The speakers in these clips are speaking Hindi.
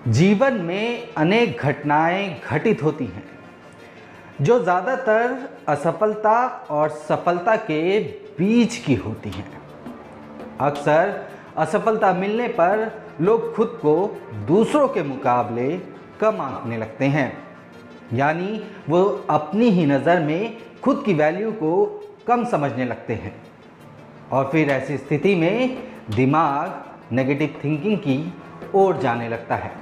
जीवन में अनेक घटनाएं घटित होती हैं जो ज़्यादातर असफलता और सफलता के बीच की होती हैं। अक्सर असफलता मिलने पर लोग खुद को दूसरों के मुकाबले कम आंकने लगते हैं, यानी वो अपनी ही नज़र में खुद की वैल्यू को कम समझने लगते हैं और फिर ऐसी स्थिति में दिमाग नेगेटिव थिंकिंग की ओर जाने लगता है।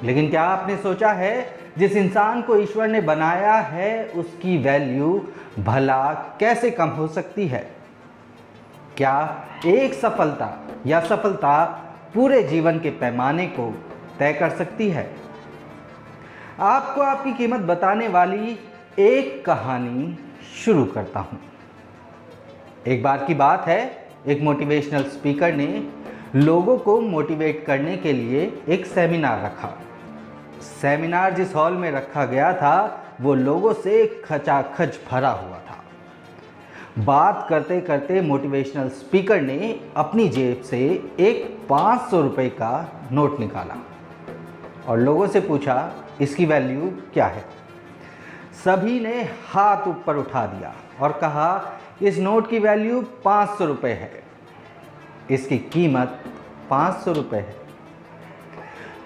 लेकिन क्या आपने सोचा है, जिस इंसान को ईश्वर ने बनाया है उसकी वैल्यू भला कैसे कम हो सकती है? क्या एक सफलता या सफलता पूरे जीवन के पैमाने को तय कर सकती है? आपको आपकी कीमत बताने वाली एक कहानी शुरू करता हूँ। एक बार की बात है, एक मोटिवेशनल स्पीकर ने लोगों को मोटिवेट करने के लिए एक सेमिनार रखा। सेमिनार जिस हॉल में रखा गया था वो लोगों से खचाखच भरा हुआ था। बात करते करते मोटिवेशनल स्पीकर ने अपनी जेब से एक 500 रुपये का नोट निकाला और लोगों से पूछा, इसकी वैल्यू क्या है? सभी ने हाथ ऊपर उठा दिया और कहा, इस नोट की वैल्यू 500 रुपये है, इसकी कीमत 500 रुपये है।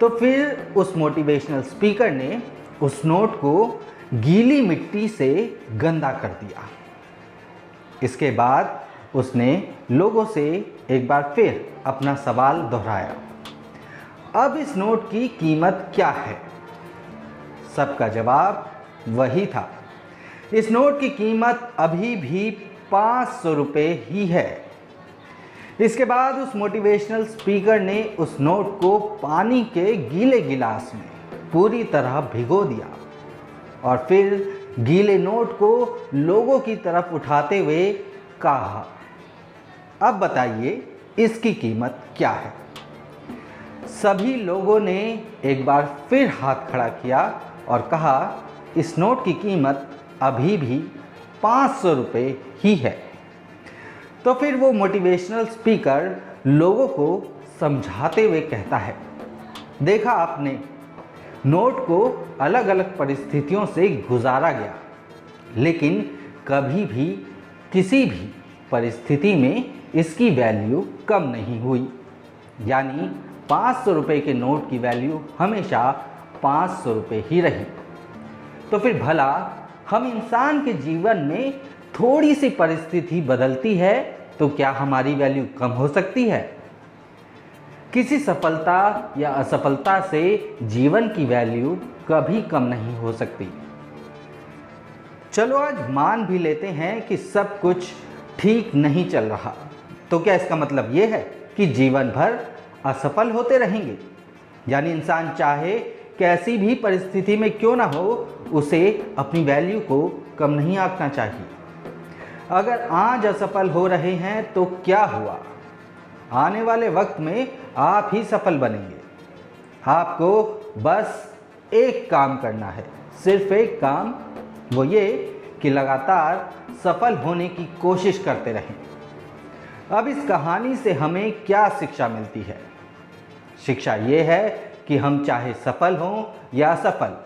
तो फिर उस मोटिवेशनल स्पीकर ने उस नोट को गीली मिट्टी से गंदा कर दिया। इसके बाद उसने लोगों से एक बार फिर अपना सवाल दोहराया, अब इस नोट की कीमत क्या है? सबका जवाब वही था, इस नोट की कीमत अभी भी 500 रुपये ही है। इसके बाद उस मोटिवेशनल स्पीकर ने उस नोट को पानी के गीले गिलास में पूरी तरह भिगो दिया और फिर गीले नोट को लोगों की तरफ उठाते हुए कहा, अब बताइए इसकी कीमत क्या है? सभी लोगों ने एक बार फिर हाथ खड़ा किया और कहा, इस नोट की कीमत अभी भी 500 रुपये ही है। तो फिर वो मोटिवेशनल स्पीकर लोगों को समझाते हुए कहता है, देखा आपने, नोट को अलग अलग परिस्थितियों से गुजारा गया, लेकिन कभी भी किसी भी परिस्थिति में इसकी वैल्यू कम नहीं हुई। यानी 500 रुपये के नोट की वैल्यू हमेशा 500 रुपये ही रही। तो फिर भला हम इंसान के जीवन में थोड़ी सी परिस्थिति बदलती है तो क्या हमारी वैल्यू कम हो सकती है? किसी सफलता या असफलता से जीवन की वैल्यू कभी कम नहीं हो सकती। चलो आज मान भी लेते हैं कि सब कुछ ठीक नहीं चल रहा, तो क्या इसका मतलब ये है कि जीवन भर असफल होते रहेंगे? यानी इंसान चाहे कैसी भी परिस्थिति में क्यों ना हो, उसे अपनी वैल्यू को कम नहीं आंकना चाहिए। अगर आज असफल हो रहे हैं तो क्या हुआ, आने वाले वक्त में आप ही सफल बनेंगे। आपको बस एक काम करना है, सिर्फ एक काम, वो ये कि लगातार सफल होने की कोशिश करते रहें। अब इस कहानी से हमें क्या शिक्षा मिलती है? शिक्षा ये है कि हम चाहे सफल हों या असफल,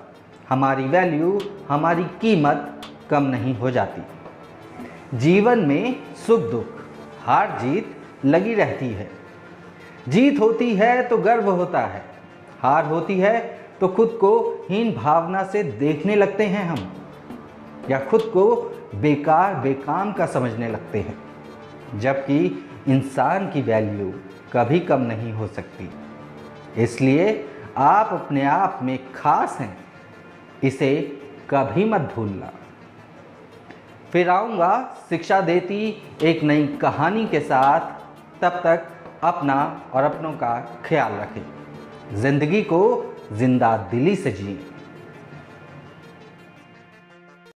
हमारी वैल्यू, हमारी कीमत कम नहीं हो जाती। जीवन में सुख दुख, हार जीत लगी रहती है। जीत होती है तो गर्व होता है, हार होती है तो खुद को हीन भावना से देखने लगते हैं हम, या खुद को बेकार बेकाम का समझने लगते हैं, जबकि इंसान की वैल्यू कभी कम नहीं हो सकती। इसलिए आप अपने आप में खास हैं, इसे कभी मत भूलना। फिर आऊँगा शिक्षा देती एक नई कहानी के साथ, तब तक अपना और अपनों का ख्याल रखें। ज़िंदगी को जिंदा दिली से जिएं।